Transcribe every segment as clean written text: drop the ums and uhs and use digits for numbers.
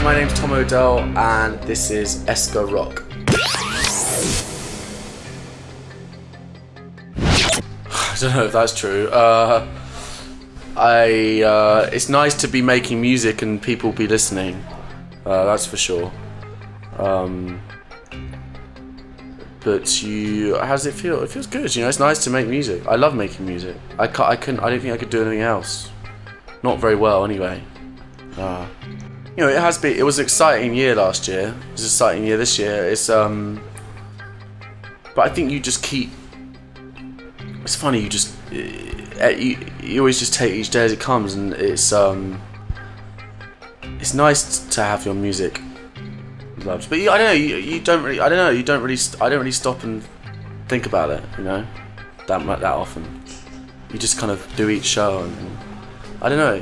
my name's Tom Odell and this is Eska Rock. I don't know if that's true. It's nice to be making music and people be listening. That's for sure. But how does it feel? It feels good. You know, it's nice to make music. I love making music. I don't think I could do anything else. Not very well, anyway. You know, it was an exciting year last year. It was an exciting year this year. But I think you just keep. It's funny. You always just take each day as it comes, and it's nice to have your music loved. But I don't really stop and think about it. You know, that often. You just kind of do each show and I don't know.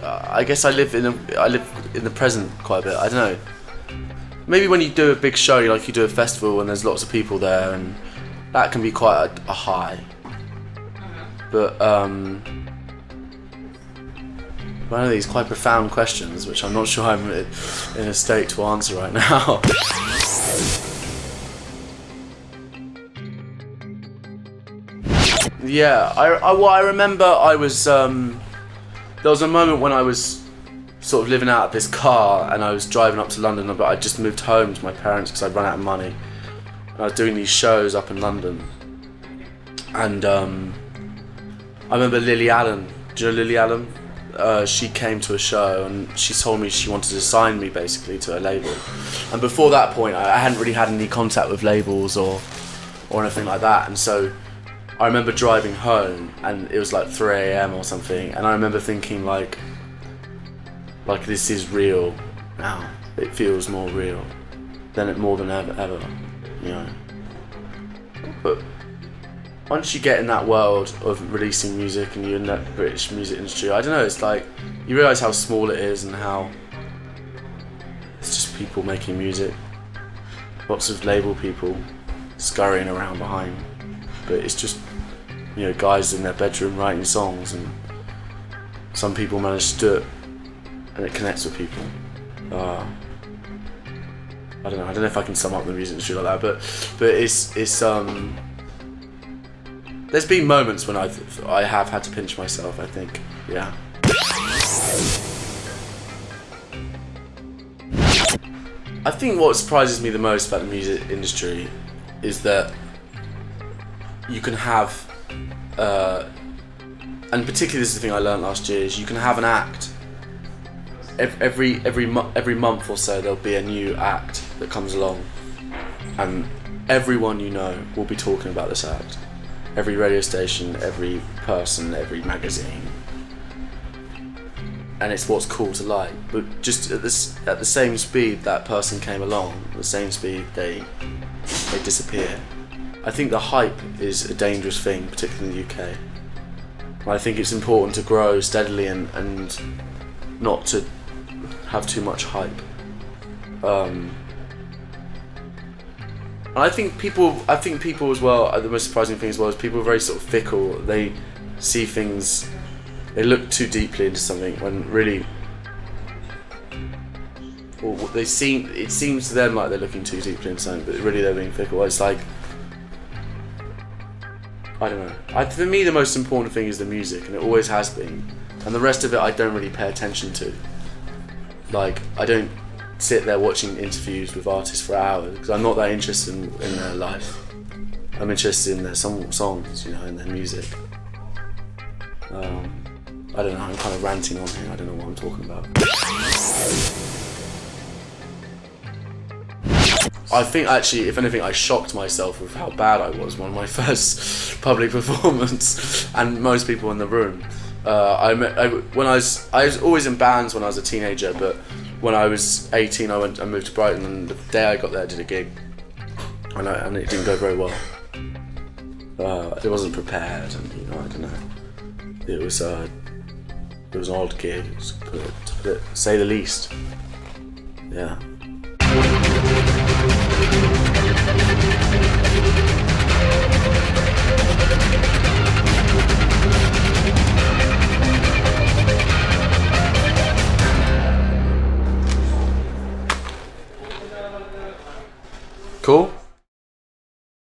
I guess I live in the present quite a bit. I don't know. Maybe when you do a big show, like you do a festival, and there's lots of people there, and that can be quite a high. But one of these quite profound questions, which I'm not sure I'm in a state to answer right now. Yeah, I remember I was. There was a moment when I was sort of living out of this car and I was driving up to London, but I just moved home to my parents because I'd run out of money. And I was doing these shows up in London. And I remember Lily Allen. Do you know Lily Allen? She came to a show and she told me she wanted to sign me basically to a label. And before that point, I hadn't really had any contact with labels or anything like that. And so I remember driving home and it was like 3 a.m. or something, and I remember thinking like this is real now. It feels more real than ever, you know. But once you get in that world of releasing music and you're in that British music industry, I don't know, it's like you realise how small it is and how it's just people making music. Lots of label people scurrying around behind. But it's just, you know, guys in their bedroom writing songs, and some people manage to do it and it connects with people. I don't know if I can sum up the music industry like that, but it's there's been moments when I have had to pinch myself, I think. Yeah. I think what surprises me the most about the music industry is that you can have, and particularly this is the thing I learned last year, is you can have an act. Every month or so there'll be a new act that comes along, and everyone you know will be talking about this act. Every radio station, every person, every magazine, and it's what's cool to like. But just at the same speed that person came along, the same speed they disappear. I think the hype is a dangerous thing, particularly in the UK. I think it's important to grow steadily and not to have too much hype. And I think people as well, the most surprising thing as well is people are very sort of fickle. They see things, they look too deeply into something when really, or it seems to them like they're looking too deeply into something, but really they're being fickle. It's like, I don't know. For me, the most important thing is the music, and it always has been. And the rest of it, I don't really pay attention to. Like, I don't sit there watching interviews with artists for hours because I'm not that interested in their life. I'm interested in their songs, you know, in their music. I don't know. I'm kind of ranting on here. I don't know what I'm talking about. I think actually, if anything, I shocked myself with how bad I was on my first public performance, and most people in the room. I was always in bands when I was a teenager, but when I was 18, I moved to Brighton, and the day I got there, I did a gig, and it didn't go very well. It wasn't prepared, and you know, I don't know. It was an odd gig, to say the least. Yeah. Cool?